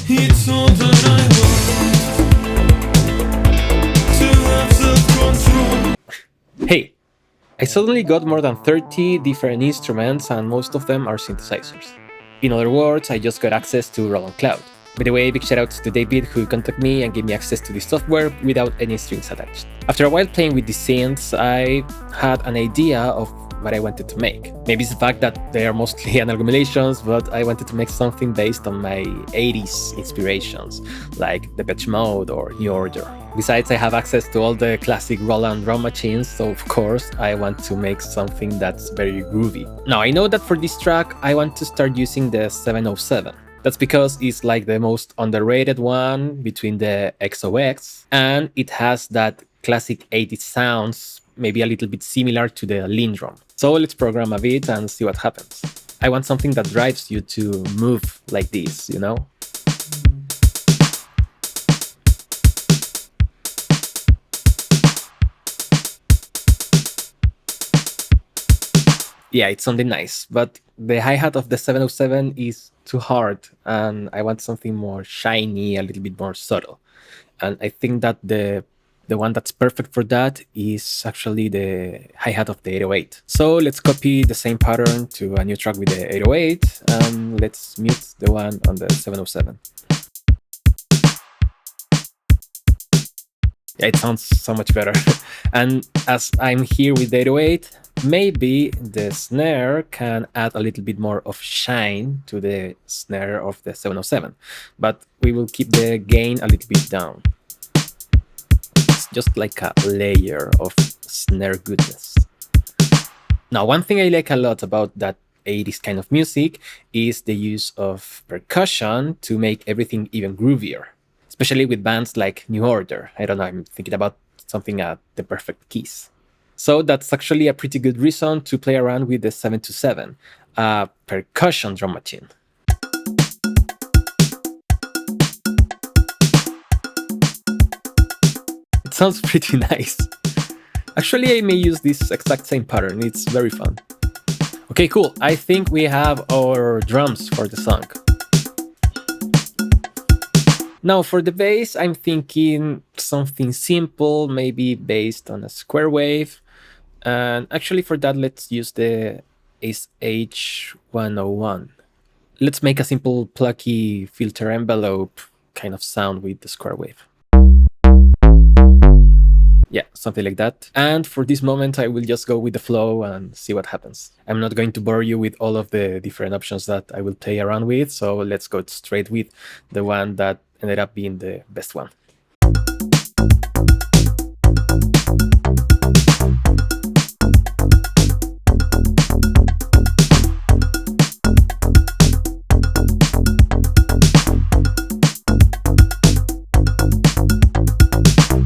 It's all that I want to have self-control. Hey, I suddenly got more than 30 different instruments and most of them are synthesizers. In other words, I just got access to Roland Cloud. By the way, big shoutouts to David who contacted me and gave me access to this software without any strings attached. After a while playing with these synths, I had an idea of what I wanted to make. Maybe it's the fact that they are mostly analog emulations, but I wanted to make something based on my 80s inspirations, like Depeche Mode or New Order. Besides, I have access to all the classic Roland drum machines, so of course I want to make something that's very groovy. Now, I know that for this track I want to start using the 707. That's because it's like the most underrated one between the XOX, and it has that classic 80s sounds, maybe a little bit similar to the lean drum. So let's program a bit and see what happens. I want something that drives you to move like this, you know? Yeah, it's something nice, but the hi-hat of the 707 is too hard and I want something more shiny, a little bit more subtle. And I think that the one that's perfect for that is actually the hi-hat of the 808. So let's copy the same pattern to a new track with the 808 and let's mute the one on the 707. Yeah, it sounds so much better. And as I'm here with the 808, maybe the snare can add a little bit more of shine to the snare of the 707, but we will keep the gain a little bit down. It's just like a layer of snare goodness. Now, one thing I like a lot about that 80s kind of music is the use of percussion to make everything even groovier, especially with bands like New Order. I don't know, I'm thinking about something at the perfect keys. So that's actually a pretty good reason to play around with the 727, a percussion drum machine. It sounds pretty nice. Actually, I may use this exact same pattern, it's very fun. Okay, cool, I think we have our drums for the song. Now for the bass, I'm thinking something simple, maybe based on a square wave. And actually for that, let's use the SH101. Let's make a simple plucky filter envelope kind of sound with the square wave. Yeah, something like that. And for this moment, I will just go with the flow and see what happens. I'm not going to bore you with all of the different options that I will play around with, so let's go straight with the one that ended up being the best one.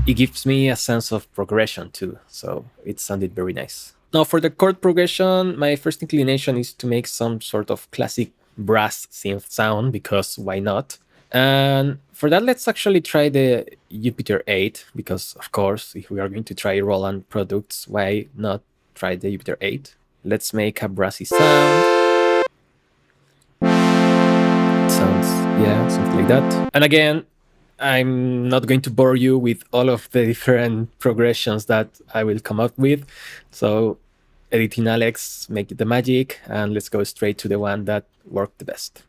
It gives me a sense of progression too, so it sounded very nice. Now for the chord progression, my first inclination is to make some sort of classic brass synth sound, because why not? And for that, let's actually try the Jupiter 8, because of course, if we are going to try Roland products, why not try the Jupiter 8? Let's make a brassy sound. It sounds, yeah, something like that. And again, I'm not going to bore you with all of the different progressions that I will come up with. So editing Alex, make it the magic, and let's go straight to the one that worked the best.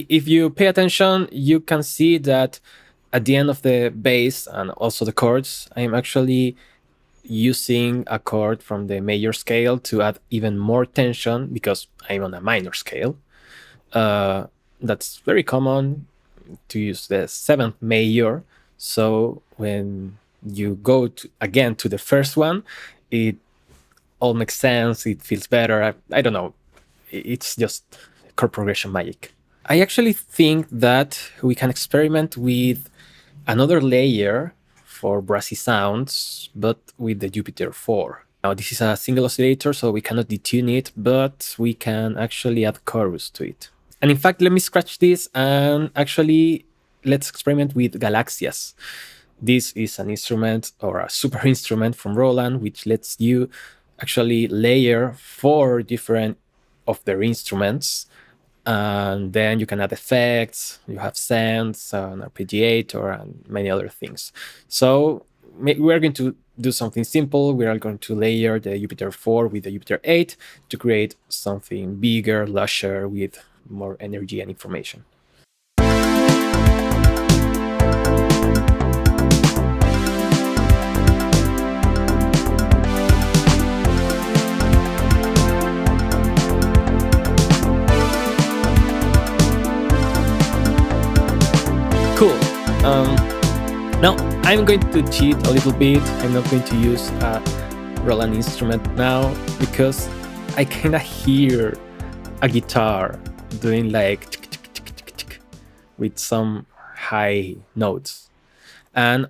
If you pay attention, you can see that at the end of the bass and also the chords, I'm actually using a chord from the major scale to add even more tension, because I'm on a minor scale. That's very common to use the 7th major. So when you go again to the first one, it all makes sense, it feels better. I don't know, it's just chord progression magic. I actually think that we can experiment with another layer for brassy sounds, but with the Jupiter 4. Now this is a single oscillator, so we cannot detune it, but we can actually add chorus to it. And in fact, let me scratch this and actually let's experiment with Galaxias. This is an instrument or a super instrument from Roland, which lets you actually layer 4 different of their instruments. And then you can add effects, you have synths, an arpeggiator, and many other things. So we're going to do something simple. We are going to layer the Jupiter 4 with the Jupiter 8 to create something bigger, lusher, with more energy and information. Cool. Now I'm going to cheat a little bit. I'm not going to use a Roland instrument now because I kind of hear a guitar doing like tick, tick, tick, tick, tick, with some high notes. And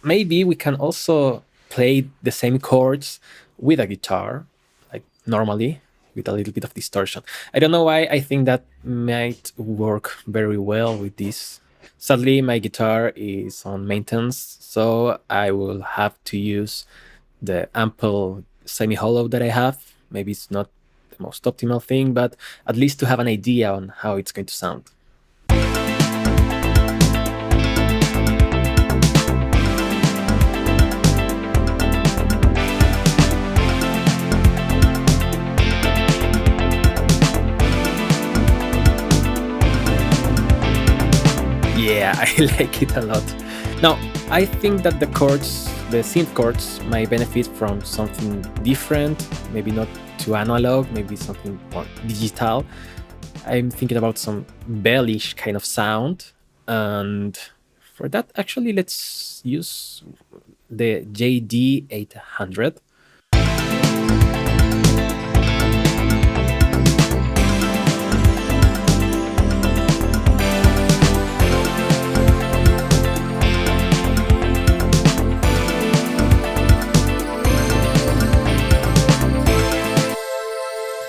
maybe we can also play the same chords with a guitar, like normally, with a little bit of distortion. I don't know why I think that might work very well with this. Sadly, my guitar is on maintenance, so I will have to use the ample semi-hollow that I have. Maybe it's not the most optimal thing, but at least to have an idea on how it's going to sound. Yeah, I like it a lot. Now, I think that the chords, the synth chords, might benefit from something different, maybe not too analog, maybe something more digital. I'm thinking about some bellish kind of sound. And for that, actually, let's use the JD800.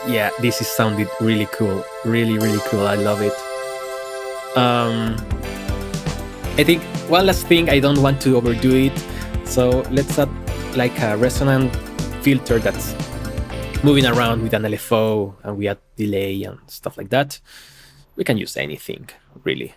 Yeah, this is sounded really cool. Really, really cool. I love it. I think one last thing, I don't want to overdo it. So let's add like a resonant filter that's moving around with an LFO, and we add delay and stuff like that. We can use anything, really.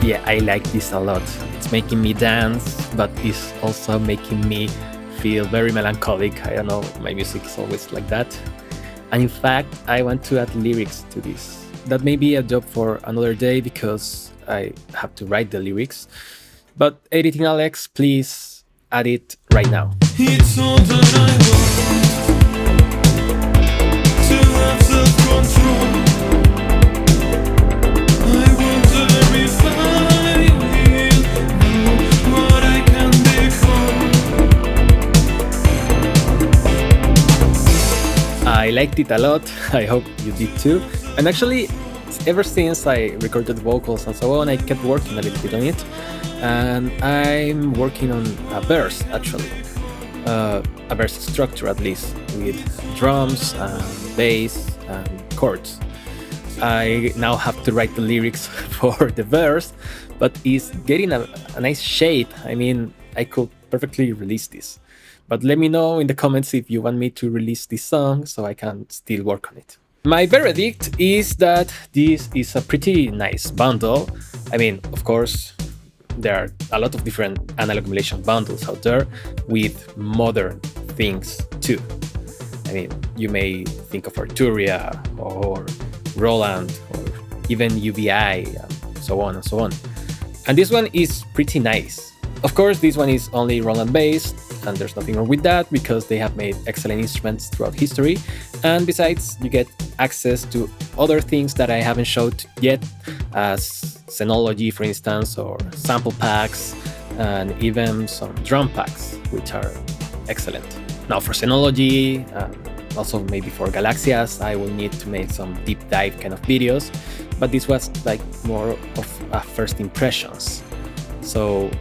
Yeah, I like this a lot. It's making me dance, but it's also making me feel very melancholic. I don't know, my music is always like that. And in fact, I want to add lyrics to this. That may be a job for another day because I have to write the lyrics. But editing Alex, please add it right now. It's all that I want to have self-control. I liked it a lot. I hope you did too. And actually, ever since I recorded vocals and so on, I kept working a little bit on it. And I'm working on a verse, actually. A verse structure, at least, with drums and bass and chords. I now have to write the lyrics for the verse, but it's getting a nice shape. I mean, I could perfectly release this. But let me know in the comments if you want me to release this song so I can still work on it. My verdict is that this is a pretty nice bundle. I mean, of course, there are a lot of different analog emulation bundles out there with modern things too. I mean, you may think of Arturia or Roland or even UVI and so on and so on. And this one is pretty nice. Of course, this one is only Roland based, and there's nothing wrong with that because they have made excellent instruments throughout history. And besides, you get access to other things that I haven't showed yet, as Xenology, for instance, or sample packs, and even some drum packs, which are excellent. Now for Xenology, also maybe for Galaxias, I will need to make some deep dive kind of videos. but this was like more of a first impressions, so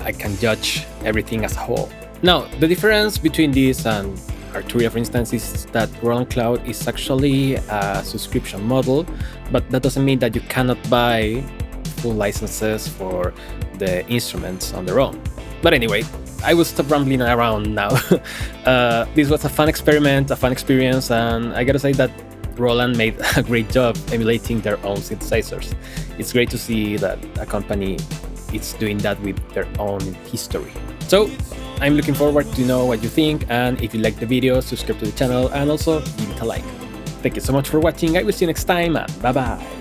I can judge everything as a whole. Now, the difference between this and Arturia, for instance, is that Roland Cloud is actually a subscription model, but that doesn't mean that you cannot buy full licenses for the instruments on their own. But anyway, I will stop rambling around now. This was a fun experiment, a fun experience, and I gotta say that Roland made a great job emulating their own synthesizers. It's great to see that a company is doing that with their own history. So I'm looking forward to know what you think, and if you like the video, subscribe to the channel and also give it a like. Thank you so much for watching. I will see you next time, and bye bye.